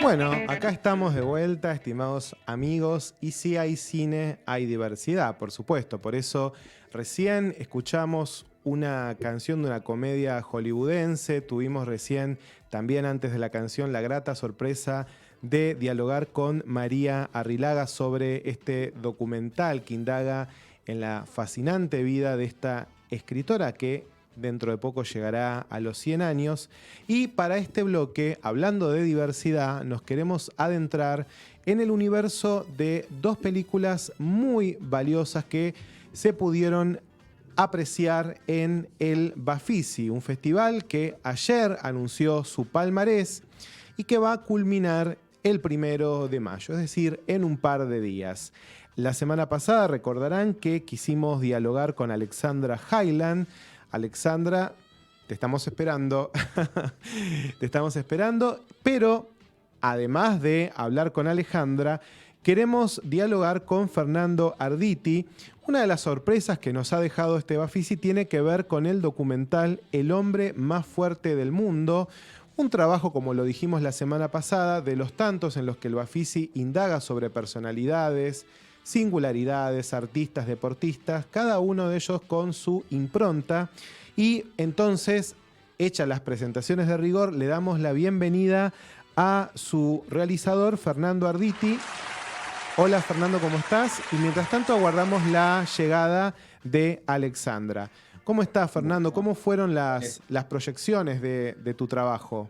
Bueno, acá estamos de vuelta, estimados amigos, y si hay cine, hay diversidad, por supuesto. Por eso recién escuchamos una canción de una comedia hollywoodense, tuvimos recién, también antes de la canción, la grata sorpresa de dialogar con María Arrilaga sobre este documental que indaga en la fascinante vida de esta escritora que dentro de poco llegará a los 100 años. Y para este bloque, hablando de diversidad, nos queremos adentrar en el universo de dos películas muy valiosas que se pudieron apreciar en el Bafisi, un festival que ayer anunció su palmarés y que va a culminar el 1 de mayo, es decir, en un par de días. La semana pasada recordarán que quisimos dialogar con Alexandra Hyland. Alexandra, te estamos esperando. Te estamos esperando, pero además de hablar con Alejandra, queremos dialogar con Fernando Arditi. Una de las sorpresas que nos ha dejado este Bafisi tiene que ver con el documental El hombre más fuerte del mundo. Un trabajo, como lo dijimos la semana pasada, de los tantos en los que el Bafisi indaga sobre personalidades, singularidades, artistas, deportistas, cada uno de ellos con su impronta. Y entonces, hechas las presentaciones de rigor, le damos la bienvenida a su realizador, Fernando Arditi. Hola Fernando, ¿cómo estás? Y mientras tanto aguardamos la llegada de Alexandra. ¿Cómo estás, Fernando? ¿Cómo fueron las proyecciones de tu trabajo?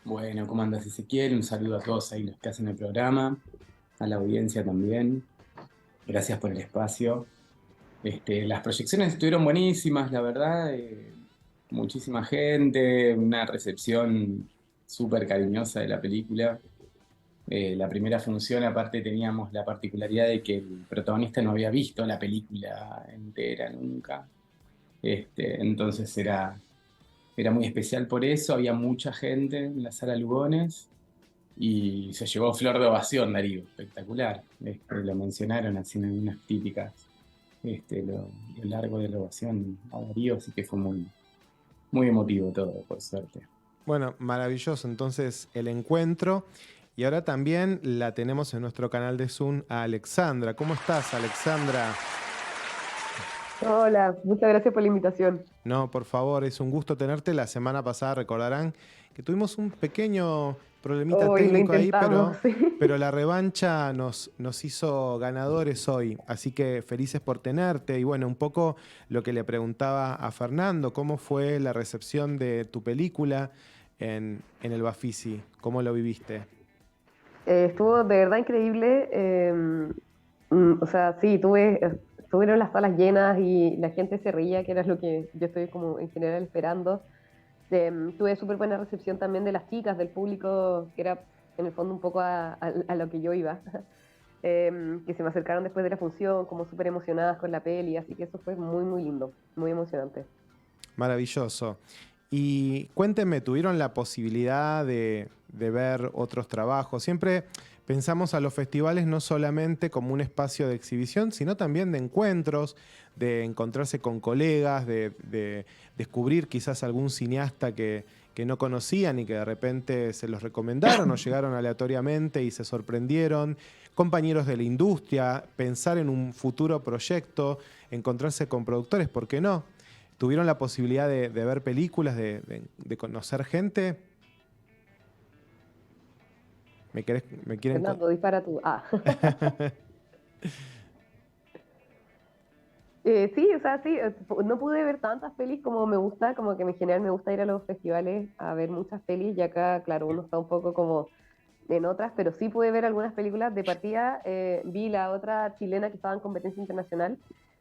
Bueno, ¿cómo andas, Ezequiel? Un saludo a todos ahí los que hacen el programa, a la audiencia también. Gracias por el espacio. Las proyecciones estuvieron buenísimas, la verdad. Muchísima gente, una recepción súper cariñosa de la película. La primera función, aparte, teníamos la particularidad de que el protagonista no había visto la película entera nunca. Entonces era muy especial por eso. Había mucha gente en la sala Lugones. Y se llevó flor de ovación, Darío, espectacular. Lo mencionaron así en unas típicas, lo largo de la ovación a Darío, así que fue muy, muy emotivo todo, por suerte. Bueno, maravilloso entonces el encuentro. Y ahora también la tenemos en nuestro canal de Zoom a Alexandra. ¿Cómo estás, Alexandra? Hola, muchas gracias por la invitación. No, por favor, es un gusto tenerte. La semana pasada recordarán que tuvimos un pequeño problemita Hoy lo técnico ahí, intentamos, pero sí. la revancha nos hizo ganadores hoy. Así que felices por tenerte. Y bueno, un poco lo que le preguntaba a Fernando, ¿cómo fue la recepción de tu película en el Bafisi? ¿Cómo lo viviste? Estuvo de verdad increíble. O sea, sí, estuvieron las salas llenas y la gente se reía, que era lo que yo estoy como en general esperando. Tuve súper buena recepción también de las chicas, del público, que era en el fondo un poco a lo que yo iba. Que se me acercaron después de la función, como súper emocionadas con la peli, así que eso fue muy, muy lindo, muy emocionante. Maravilloso. Y cuéntenme, ¿tuvieron la posibilidad de ver otros trabajos? Siempre pensamos a los festivales no solamente como un espacio de exhibición, sino también de encuentros, de encontrarse con colegas, de descubrir quizás algún cineasta que no conocían y que de repente se los recomendaron o llegaron aleatoriamente y se sorprendieron, compañeros de la industria, pensar en un futuro proyecto, encontrarse con productores, ¿por qué no? ¿Tuvieron la posibilidad de ver películas, de conocer gente? ¿Me quieren Fernando, dispara tú. Sí, o sea, sí, no pude ver tantas pelis como me gusta, como que en general me gusta ir a los festivales a ver muchas pelis y acá, claro, uno está un poco como en otras, pero sí pude ver algunas películas de partida. Vi la otra chilena que estaba en competencia internacional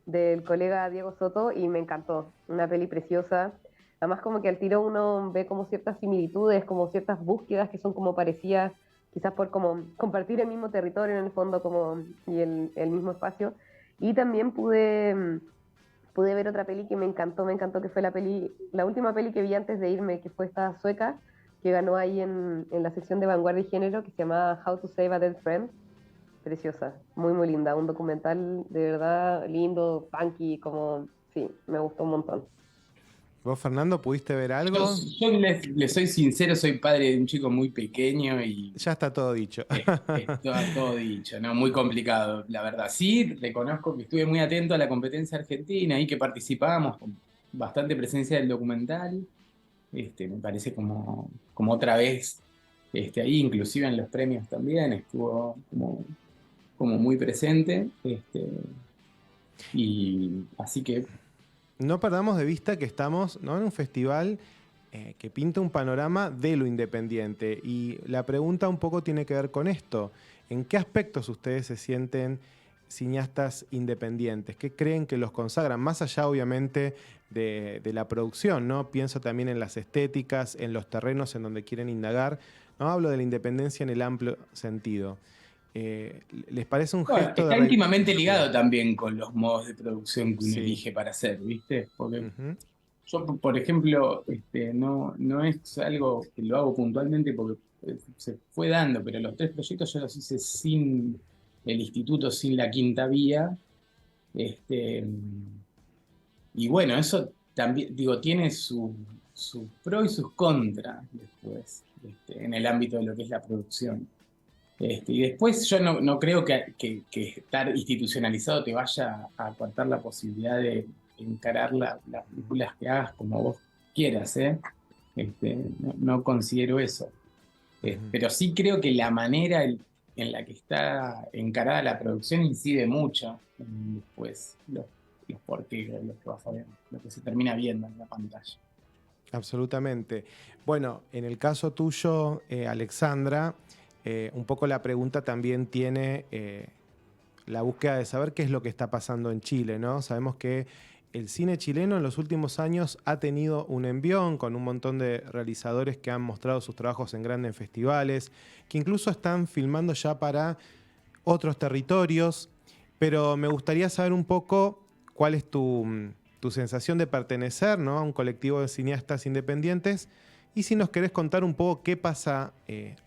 del colega Diego Soto y me encantó, una peli preciosa. Además como que al tiro uno ve como ciertas similitudes, como ciertas búsquedas que son como parecidas, quizás por como compartir el mismo territorio en el fondo como, y el mismo espacio. Y también pude ver otra peli que me encantó, que fue la última peli que vi antes de irme, que fue esta sueca, que ganó ahí en la sección de vanguardia y género, que se llama How to Save a Dead Friend. Preciosa, muy, muy linda. Un documental de verdad lindo, funky, como, sí, me gustó un montón. ¿Vos, Fernando, pudiste ver Yo, algo? yo les soy sincero, soy padre de un chico muy pequeño y Ya está todo dicho. es todo dicho, ¿no? Muy complicado, la verdad. Sí, reconozco que estuve muy atento a la competencia argentina y que participábamos con bastante presencia del documental. Me parece como otra vez ahí, inclusive en los premios también, estuvo como muy presente. Y así que, No perdamos de vista que estamos, ¿no?, en un festival que pinta un panorama de lo independiente. Y la pregunta un poco tiene que ver con esto. ¿En qué aspectos ustedes se sienten cineastas independientes? ¿Qué creen que los consagran? Más allá, obviamente, de la producción, ¿no? Pienso también en las estéticas, en los terrenos en donde quieren indagar. No hablo de la independencia en el amplio sentido. ¿Les parece un bueno, gesto de... está íntimamente Sí, ligado también con los modos de producción que uno sí. elige para hacer, ¿viste? Porque Ujú, yo, por ejemplo, no es algo que lo hago puntualmente porque se fue dando, pero los tres proyectos yo los hice sin el instituto, sin la quinta vía. Este, y bueno, eso también, digo, tiene sus pros y sus contras después, en el ámbito de lo que es la producción. Y después yo no creo que estar institucionalizado te vaya a cortar la posibilidad de encarar las películas que hagas como vos quieras, ¿eh? No considero eso. ujú. Pero sí creo que la manera en la que está encarada la producción incide mucho en después los porqués, lo que vas a ver, lo que se termina viendo en la pantalla. Absolutamente. Bueno, en el caso tuyo, Alexandra, un poco la pregunta también tiene la búsqueda de saber qué es lo que está pasando en Chile, ¿no? Sabemos que el cine chileno en los últimos años ha tenido un envión con un montón de realizadores que han mostrado sus trabajos en grandes festivales, que incluso están filmando ya para otros territorios, pero me gustaría saber un poco cuál es tu sensación de pertenecer, ¿no?, a un colectivo de cineastas independientes y si nos querés contar un poco qué pasa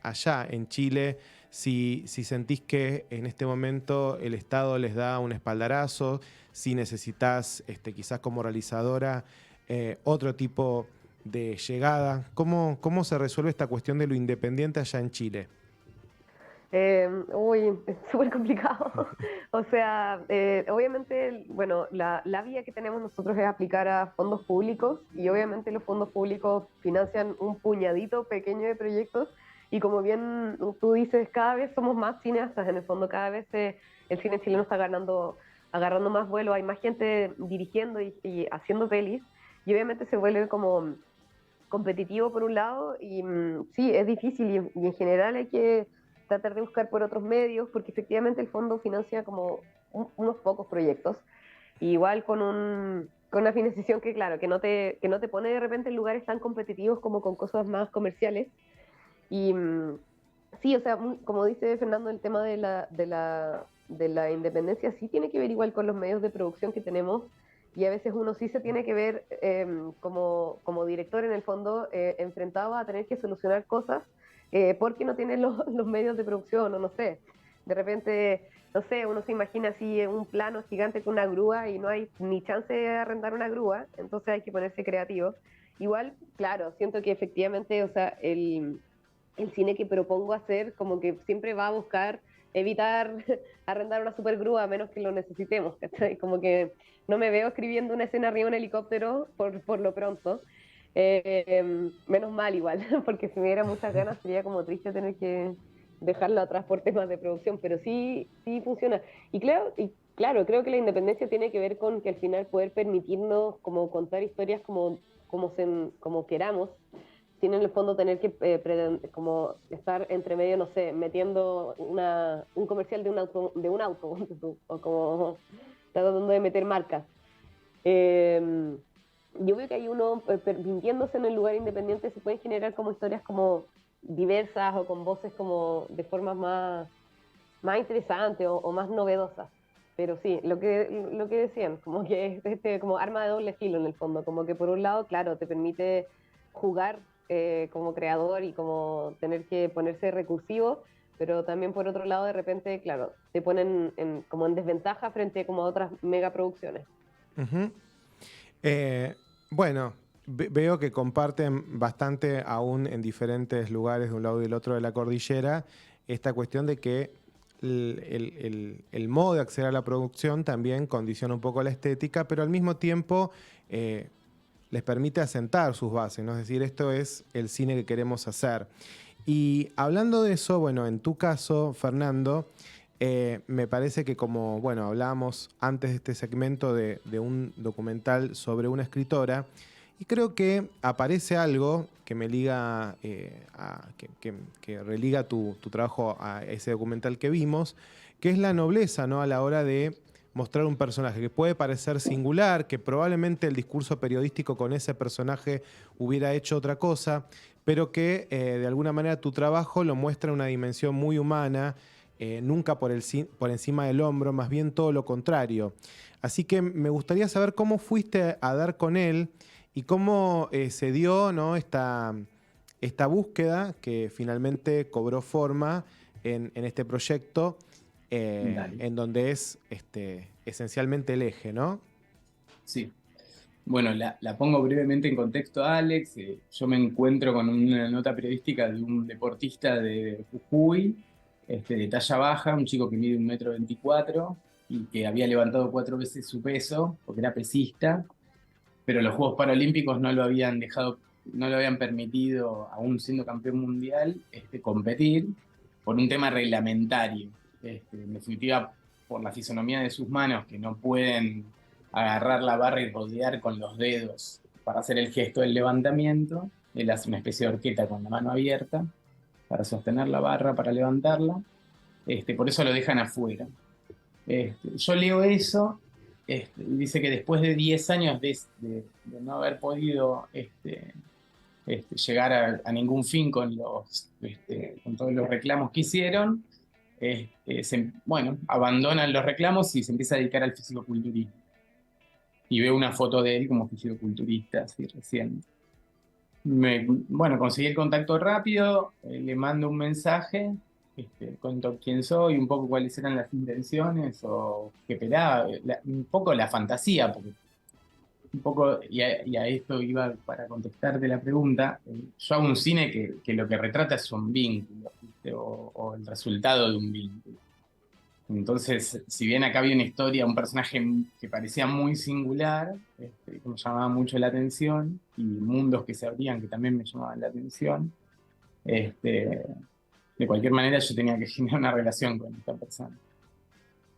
allá en Chile, si sentís que en este momento el Estado les da un espaldarazo, si necesitas quizás como realizadora otro tipo de llegada. ¿Cómo se resuelve esta cuestión de lo independiente allá en Chile? Uy, es súper complicado. O sea, obviamente, bueno, la vía que tenemos nosotros es aplicar a fondos públicos y obviamente los fondos públicos financian un puñadito pequeño de proyectos y como bien tú dices, cada vez somos más cineastas, en el fondo cada vez el cine chileno está agarrando más vuelo, hay más gente dirigiendo y haciendo pelis y obviamente se vuelve como competitivo por un lado y sí, es difícil y en general hay que tratar de buscar por otros medios porque efectivamente el fondo financia como unos pocos proyectos, y igual con una financiación que claro, que no te pone de repente en lugares tan competitivos como con cosas más comerciales. Y sí, o sea, como dice Fernando, el tema de la independencia sí tiene que ver igual con los medios de producción que tenemos y a veces uno sí se tiene que ver como director en el fondo enfrentado a tener que solucionar cosas porque no tiene los medios de producción o no sé. De repente, no sé, uno se imagina así un plano gigante con una grúa y no hay ni chance de arrendar una grúa, entonces hay que ponerse creativo. Igual, claro, siento que efectivamente, o sea, el cine que propongo hacer como que siempre va a buscar evitar arrendar una super grúa a menos que lo necesitemos, ¿cachai? Como que no me veo escribiendo una escena arriba de un helicóptero por lo pronto. Menos mal igual, porque si me diera muchas ganas sería como triste tener que dejarlo atrás por temas de producción, pero sí, sí funciona. Y claro, creo que la independencia tiene que ver con que al final poder permitirnos como contar historias como queramos, sin en el fondo tener que como estar entre medio, no sé, metiendo un comercial de un auto o como tratando de meter marcas. Eh, yo veo que hay uno permitiéndose en el lugar independiente se pueden generar como historias como diversas o con voces como de formas más interesantes o más novedosas. Pero sí, lo que decían, como que es como arma de doble filo en el fondo, como que por un lado, claro, te permite jugar como creador y como tener que ponerse recursivo, pero también por otro lado, de repente, claro, te ponen como en desventaja frente como a otras megaproducciones. Ujú. Eh, bueno, veo que comparten bastante, aún en diferentes lugares de un lado y del otro de la cordillera, esta cuestión de que el modo de acceder a la producción también condiciona un poco la estética, pero al mismo tiempo les permite asentar sus bases, ¿no? Es decir, esto es el cine que queremos hacer. Y hablando de eso, bueno, en tu caso, Fernando, me parece que como, bueno, hablábamos antes de este segmento de un documental sobre una escritora, y creo que aparece algo que me liga, que religa tu trabajo a ese documental que vimos, que es la nobleza, ¿no? A la hora de mostrar un personaje que puede parecer singular, que probablemente el discurso periodístico con ese personaje hubiera hecho otra cosa, pero que de alguna manera tu trabajo lo muestra en una dimensión muy humana, nunca por encima del hombro, más bien todo lo contrario. Así que me gustaría saber cómo fuiste a dar con él y cómo se dio, ¿no? esta búsqueda que finalmente cobró forma en este proyecto, Dale. en donde es esencialmente el eje, ¿no? Sí. Bueno, la pongo brevemente en contexto, Alex. Yo me encuentro con una nota periodística de un deportista de Jujuy, de talla baja, un chico que mide 1,24 m y que había levantado 4 veces su peso, porque era pesista, pero los Juegos Paralímpicos no lo habían dejado, no lo habían permitido, aún siendo campeón mundial, competir por un tema reglamentario. En definitiva, por la fisonomía de sus manos, que no pueden agarrar la barra y rodear con los dedos para hacer el gesto del levantamiento. Él hace una especie de horqueta con la mano abierta para sostener la barra, para levantarla. Por eso lo dejan afuera. Yo leo eso y dice que después de 10 años de no haber podido llegar a ningún fin con todos los reclamos que hicieron, bueno, abandonan los reclamos y se empieza a dedicar al fisicoculturismo. Y veo una foto de él como fisicoculturista, así recién. Bueno, conseguí el contacto rápido, le mando un mensaje, cuento quién soy, un poco cuáles eran las intenciones o qué esperaba, un poco la fantasía, porque un poco, y a esto iba para contestarte la pregunta. Yo hago un cine que lo que retrata es un vínculo, ¿viste? O el resultado de un vínculo. Entonces, si bien acá había una historia, un personaje que parecía muy singular, que me llamaba mucho la atención, y mundos que se abrían que también me llamaban la atención, este, de cualquier manera yo tenía que generar una relación con esta persona.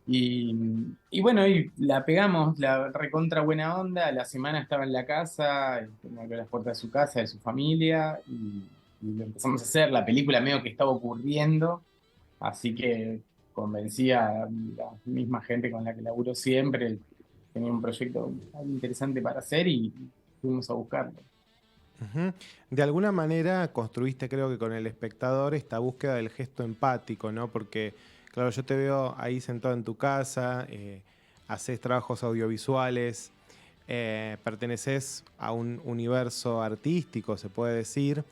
Y bueno, y la pegamos, la recontra buena onda. La semana estaba en la casa, me abrió las puertas de su casa, de su familia, y lo empezamos a hacer. La película medio que estaba ocurriendo, así que convencí a la misma gente con la que laburo siempre. Tenía un proyecto muy interesante para hacer y fuimos a buscarlo. Ujú. De alguna manera construiste, creo que con el espectador, esta búsqueda del gesto empático, ¿no? Porque, claro, yo te veo ahí sentado en tu casa, haces trabajos audiovisuales, perteneces a un universo artístico, se puede decir,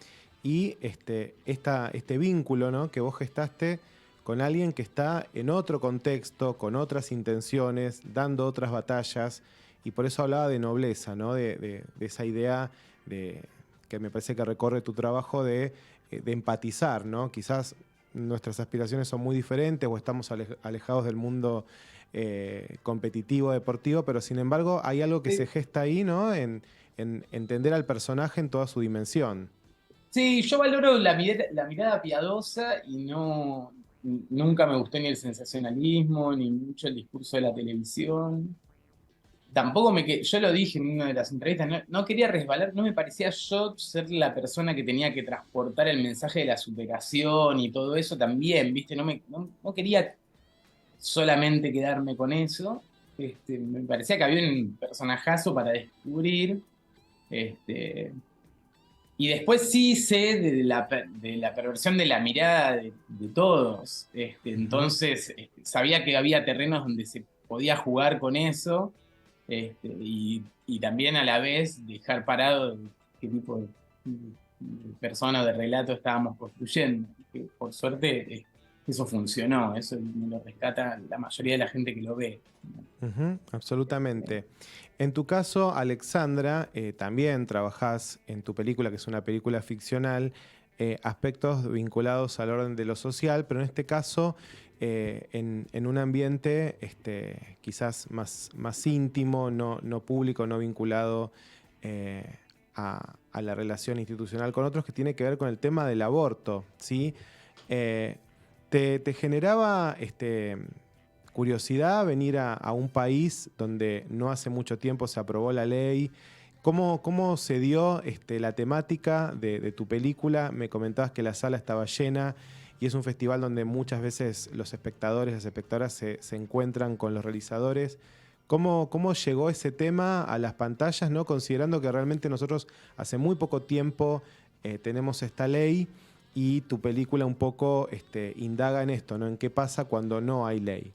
y este vínculo, ¿no? Que vos gestaste con alguien que está en otro contexto, con otras intenciones, dando otras batallas, y por eso hablaba de nobleza, ¿no? De esa idea de, que me parece que recorre tu trabajo de empatizar, ¿no? Quizás nuestras aspiraciones son muy diferentes o estamos alejados del mundo competitivo, deportivo, pero sin embargo hay algo que se gesta ahí, ¿no? En entender al personaje en toda su dimensión. Sí, yo valoro la mirada piadosa y nunca me gustó ni el sensacionalismo, ni mucho el discurso de la televisión. Tampoco yo lo dije en una de las entrevistas, no quería resbalar, no me parecía yo ser la persona que tenía que transportar el mensaje de la superación y todo eso también, ¿viste? No quería solamente quedarme con eso. Me parecía que había un personajazo para descubrir. Y después sí sé de la perversión de la mirada de todos. Ujú. Entonces, sabía que había terrenos donde se podía jugar con eso, y también a la vez dejar parado qué tipo de persona o de relato estábamos construyendo. Que por suerte eso funcionó, eso me lo rescata la mayoría de la gente que lo ve. Ujú, absolutamente. En tu caso, Alexandra, también trabajás en tu película, que es una película ficcional, aspectos vinculados al orden de lo social, pero en este caso en un ambiente quizás más íntimo, no público, no vinculado a la relación institucional con otros, que tiene que ver con el tema del aborto, ¿sí? Eh, ¿te generaba curiosidad venir a un país donde no hace mucho tiempo se aprobó la ley? ¿Cómo se dio la temática de tu película? Me comentabas que la sala estaba llena y es un festival donde muchas veces los espectadores, las espectadoras se encuentran con los realizadores. ¿Cómo llegó ese tema a las pantallas, ¿no? Considerando que realmente nosotros hace muy poco tiempo tenemos esta ley y tu película un poco indaga en esto, ¿no? En qué pasa cuando no hay ley.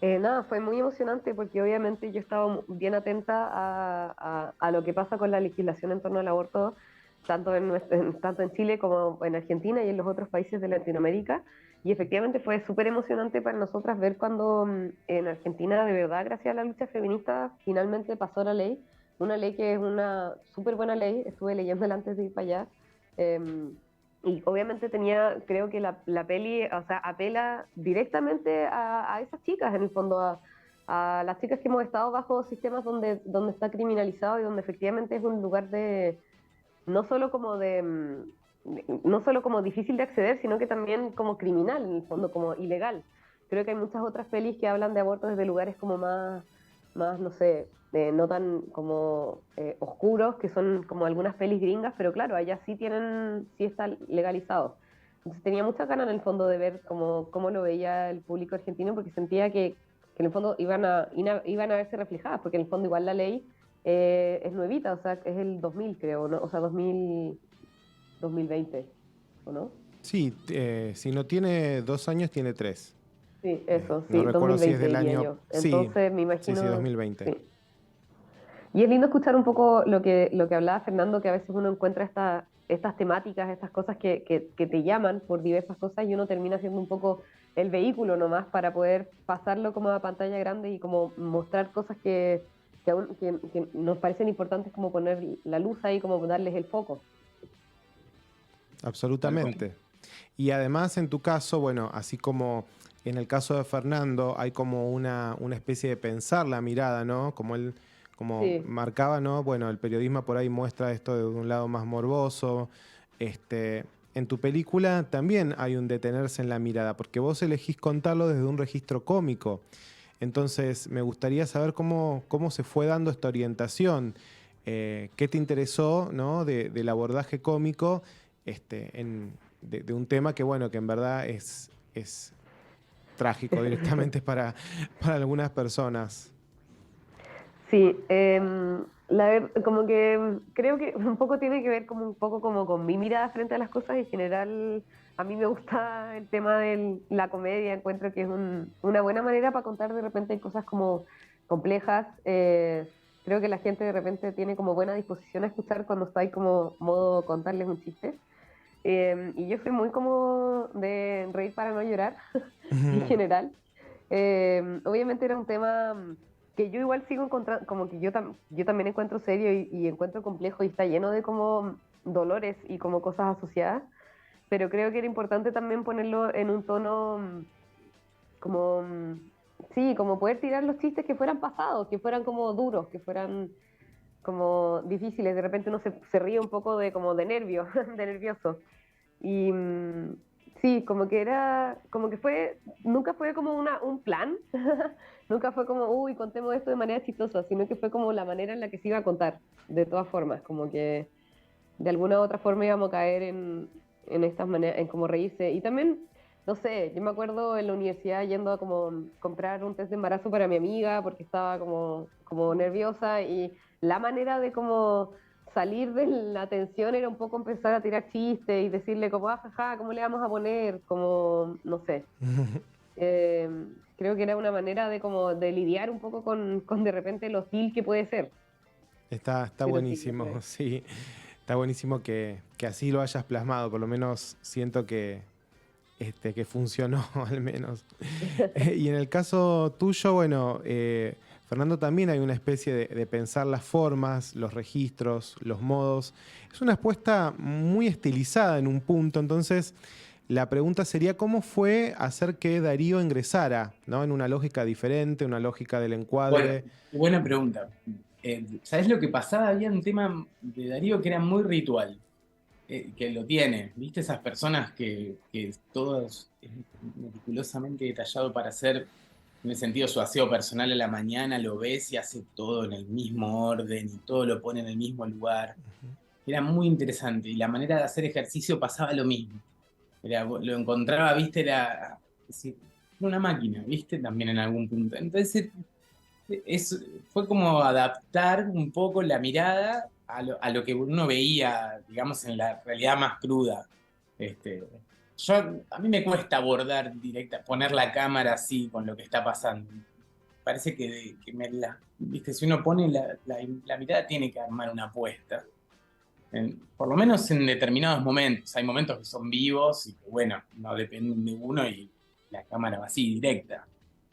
Nada, fue muy emocionante porque obviamente yo estaba bien atenta a lo que pasa con la legislación en torno al aborto, tanto en Chile como en Argentina y en los otros países de Latinoamérica. Y efectivamente fue súper emocionante para nosotras ver cuando en Argentina, de verdad, gracias a la lucha feminista, finalmente pasó la ley. Una ley que es una súper buena ley, estuve leyéndola antes de ir para allá. em, y obviamente creo que la peli, o sea, apela directamente a esas chicas, en el fondo, a las chicas que hemos estado bajo sistemas donde está criminalizado y donde efectivamente es un lugar no solo como no solo como difícil de acceder, sino que también como criminal, en el fondo, como ilegal. Creo que hay muchas otras pelis que hablan de aborto desde lugares como más no sé, no tan como oscuros, que son como algunas pelis gringas, pero claro, allá sí está legalizado. Entonces tenía muchas ganas en el fondo de ver cómo lo veía el público argentino, porque sentía que en el fondo iban a verse reflejadas, porque en el fondo igual la ley es nuevita, o sea, es el 2000 creo, ¿no? O sea, 2020, ¿o no? Sí, si no tiene 2 años, tiene 3. Sí, eso, No sí, recuerdo si es 2020 del diría año. yo. Sí, Entonces me sí, imagino, 2020. sí. Y es lindo escuchar un poco lo que hablaba Fernando, que a veces uno encuentra estas temáticas, estas cosas que te llaman por diversas cosas y uno termina siendo un poco el vehículo nomás para poder pasarlo como a pantalla grande y como mostrar cosas que nos parecen importantes, como poner la luz ahí, como darles el foco. Tal cual. Absolutamente. Y además, en tu caso, bueno, así como en el caso de Fernando, hay como una especie de pensar la mirada, ¿no? Como él, como Sí, marcaba, ¿no? Bueno, el periodismo por ahí muestra esto de un lado más morboso. En tu película también hay un detenerse en la mirada, porque vos elegís contarlo desde un registro cómico. Entonces, me gustaría saber cómo se fue dando esta orientación. ¿Qué te interesó, ¿no? Del abordaje cómico de un tema que, bueno, que en verdad es trágico directamente para algunas personas. sí, como que creo que un poco tiene que ver como un poco como con mi mirada frente a las cosas. En general, a mí me gusta el tema de la comedia, encuentro que es una buena manera para contar de repente cosas como complejas. Creo que la gente de repente tiene como buena disposición a escuchar cuando está ahí como modo contarles un chiste. Y yo soy muy como de reír para no llorar, en general. Obviamente era un tema que yo igual sigo encontrando, como que yo también encuentro serio y encuentro complejo y está lleno de como dolores y como cosas asociadas, pero creo que era importante también ponerlo en un tono como, sí, como poder tirar los chistes que fueran pasados, que fueran como duros, que fueran como difíciles. De repente uno se ríe un poco de como de nervio, de nervioso. Y sí, como que nunca fue como un plan, nunca fue como, uy, contemos esto de manera chistosa, sino que fue como la manera en la que se iba a contar, de todas formas, como que de alguna u otra forma íbamos a caer en estas maneras, en como reírse. Y también, no sé, yo me acuerdo en la universidad yendo a como comprar un test de embarazo para mi amiga porque estaba como nerviosa y la manera de como salir de la tensión era un poco empezar a tirar chistes y decirle como, ah, jaja, ¿cómo le vamos a poner? Como, no sé. Eh, Creo que era una manera de como de lidiar un poco con de repente lo hostil que puede ser. Está Pero sí, eso buenísimo, es. sí. Está buenísimo que así lo hayas plasmado. Por lo menos siento que que funcionó al menos. Y en el caso tuyo, bueno, Fernando, también hay una especie de pensar las formas, los registros, los modos. Es una apuesta muy estilizada en un punto, entonces la pregunta sería cómo fue hacer que Darío ingresara, ¿no? En una lógica diferente, una lógica del Bueno, encuadre. buena pregunta. ¿Sabés lo que pasaba? Había un tema de Darío que era muy ritual, que lo tiene. ¿Viste esas personas que todo es meticulosamente detallado para hacer, en el sentido su aseo personal a la mañana, lo ves y hace todo en el mismo orden y todo lo pone en el mismo lugar? Era muy interesante y la manera de hacer ejercicio pasaba lo mismo. Lo encontraba, ¿viste? Era decir, una máquina, ¿viste? También en algún punto. Entonces, fue como adaptar un poco la mirada a lo que uno veía, digamos, en la realidad más cruda. Este, a mí me cuesta abordar directa, poner la cámara así con lo que está pasando. Parece ¿viste? Si uno pone la mirada, tiene que armar una apuesta. Por lo menos en determinados momentos. Hay momentos que son vivos y que, bueno, no dependen de uno y la cámara va así, directa.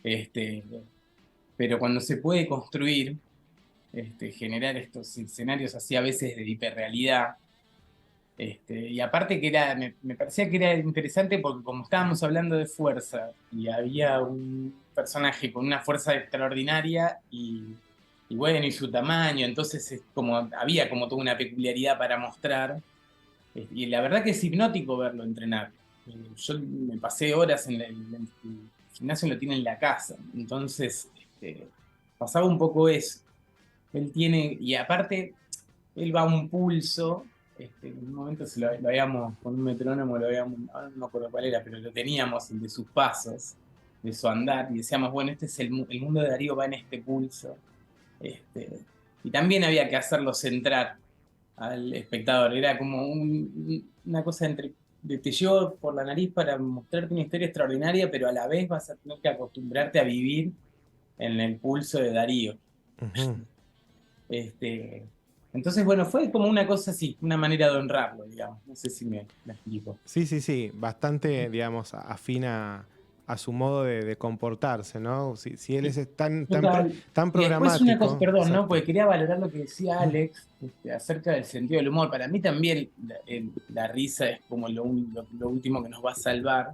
Este, pero cuando se puede construir, generar estos escenarios así a veces de hiperrealidad, y aparte que me parecía que era interesante porque como estábamos hablando de fuerza y había un personaje con una fuerza extraordinaria y bueno, y su tamaño, entonces había como toda una peculiaridad para mostrar, y la verdad que es hipnótico verlo entrenar. Yo me pasé horas el gimnasio, lo tiene en la casa, entonces pasaba un poco eso. Él tiene, y aparte, él va a un pulso. En un momento lo habíamos, con un metrónomo, ahora no me acuerdo cuál era, pero lo teníamos, el de sus pasos, de su andar, y decíamos, bueno, este es el mundo de Darío va en este pulso. Este, y también había que hacerlo centrar al espectador. Era como una cosa te llevo por la nariz para mostrarte una historia extraordinaria, pero a la vez vas a tener que acostumbrarte a vivir en el pulso de Darío. Ujú. Este, entonces, bueno, fue como una cosa así, una manera de honrarlo, digamos. No sé si me explico. Sí, sí, sí, bastante, digamos, afín a su modo de comportarse, ¿no? Si él es Total. tan Y después una cosa, programático, perdón, ¿no? exacto. Porque quería valorar lo que decía Alex, acerca del sentido del humor. Para mí también la risa es como lo último que nos va a salvar.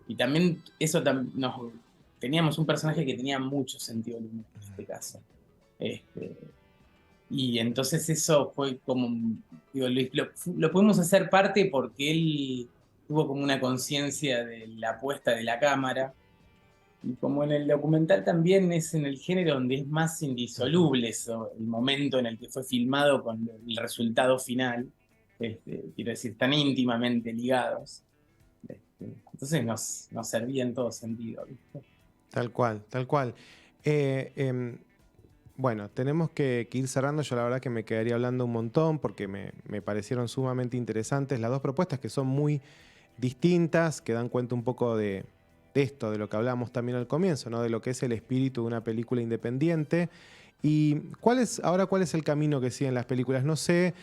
Y también teníamos un personaje que tenía mucho sentido del humor en este caso. Este, y entonces eso fue como, digo, lo pudimos hacer parte porque él tuvo como una conciencia de la apuesta de la cámara. Y como en el documental también es en el género donde es más indisoluble eso, el momento en el que fue filmado con el resultado final, quiero decir, tan íntimamente ligados. Entonces nos servía en todo sentido, ¿viste? Tal cual, tal cual. Eh, em, bueno, tenemos que ir cerrando. Yo la verdad que me quedaría hablando un montón porque me parecieron sumamente interesantes las dos propuestas que son muy distintas, que dan cuenta un poco de esto, de lo que hablamos también al comienzo, ¿no? De lo que es el espíritu de una película independiente. ¿Y cuál es el camino que siguen las películas? No sé,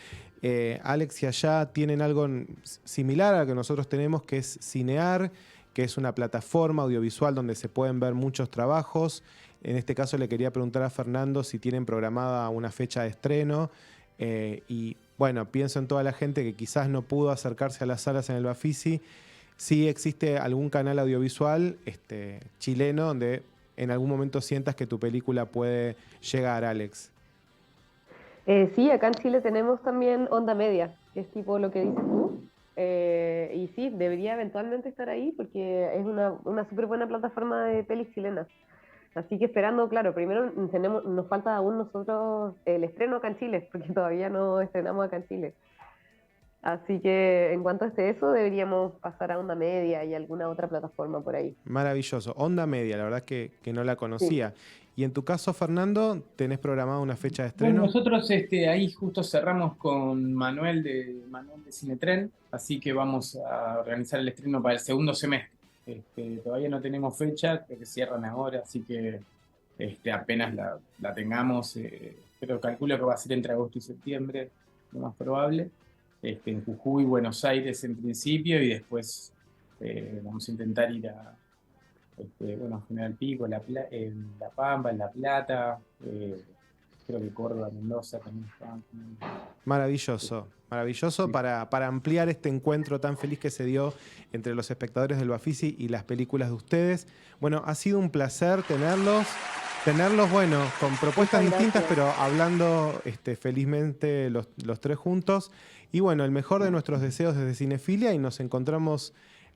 Alex y allá tienen algo similar a lo que nosotros tenemos, que es Cinear, que es una plataforma audiovisual donde se pueden ver muchos trabajos. En este caso le quería preguntar a Fernando si tienen programada una fecha de estreno. Y bueno, pienso en toda la gente que quizás no pudo acercarse a las salas en el Bafisi. Si existe algún canal audiovisual chileno donde en algún momento sientas que tu película puede llegar, Alex. Sí, acá en Chile tenemos también Onda Media, que es tipo lo que dices tú. Y sí, debería eventualmente estar ahí porque es una súper buena plataforma de pelis chilenas. Así que esperando, claro, primero nos falta aún nosotros el estreno acá en Chile, porque todavía no estrenamos acá en Chile. Así que en cuanto esté eso, deberíamos pasar a Onda Media y alguna otra plataforma por ahí. Maravilloso. Onda Media, la verdad que no la Sí. conocía. Y en tu caso, Fernando, ¿tenés programada una fecha de Bueno, estreno? nosotros ahí justo cerramos con Manuel de Cinetren, así que vamos a organizar el estreno para el segundo semestre. Todavía no tenemos fecha, creo que cierran ahora, así que apenas la tengamos, pero calculo que va a ser entre agosto y septiembre, lo más probable. En Jujuy, Buenos Aires en principio, y después Vamos a intentar ir a General Pico, La Pampa, en La Plata, creo que Córdoba, Mendoza también está. Maravilloso, maravilloso Sí. para ampliar este encuentro tan feliz que se dio entre los espectadores del Bafisi y las películas de ustedes. Bueno, ha sido un placer tenerlos, bueno, con propuestas Muchas distintas, gracias. pero hablando felizmente los tres juntos. Y bueno, el mejor de nuestros deseos desde Cinefilia y nos encontramos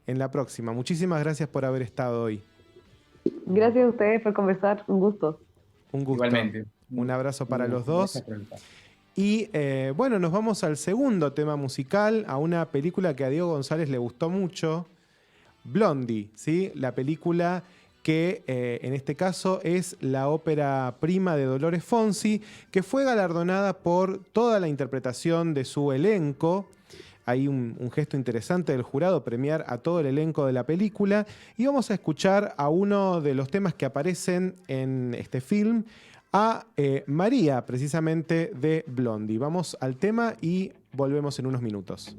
en la próxima. Muchísimas gracias por haber estado hoy. Gracias a ustedes por conversar, un gusto. Un gusto. Igualmente. Un abrazo para los dos. Gracias por el espacio. Y bueno, nos vamos al segundo tema musical, a una película que a Diego González le gustó mucho, Blondie, ¿sí? La película que en este caso es la ópera prima de Dolores Fonsi, que fue galardonada por toda la interpretación de su elenco. Hay un gesto interesante del jurado, premiar a todo el elenco de la película. Y vamos a escuchar a uno de los temas que aparecen en este film, a María, precisamente de Blondie. Vamos al tema y volvemos en unos minutos.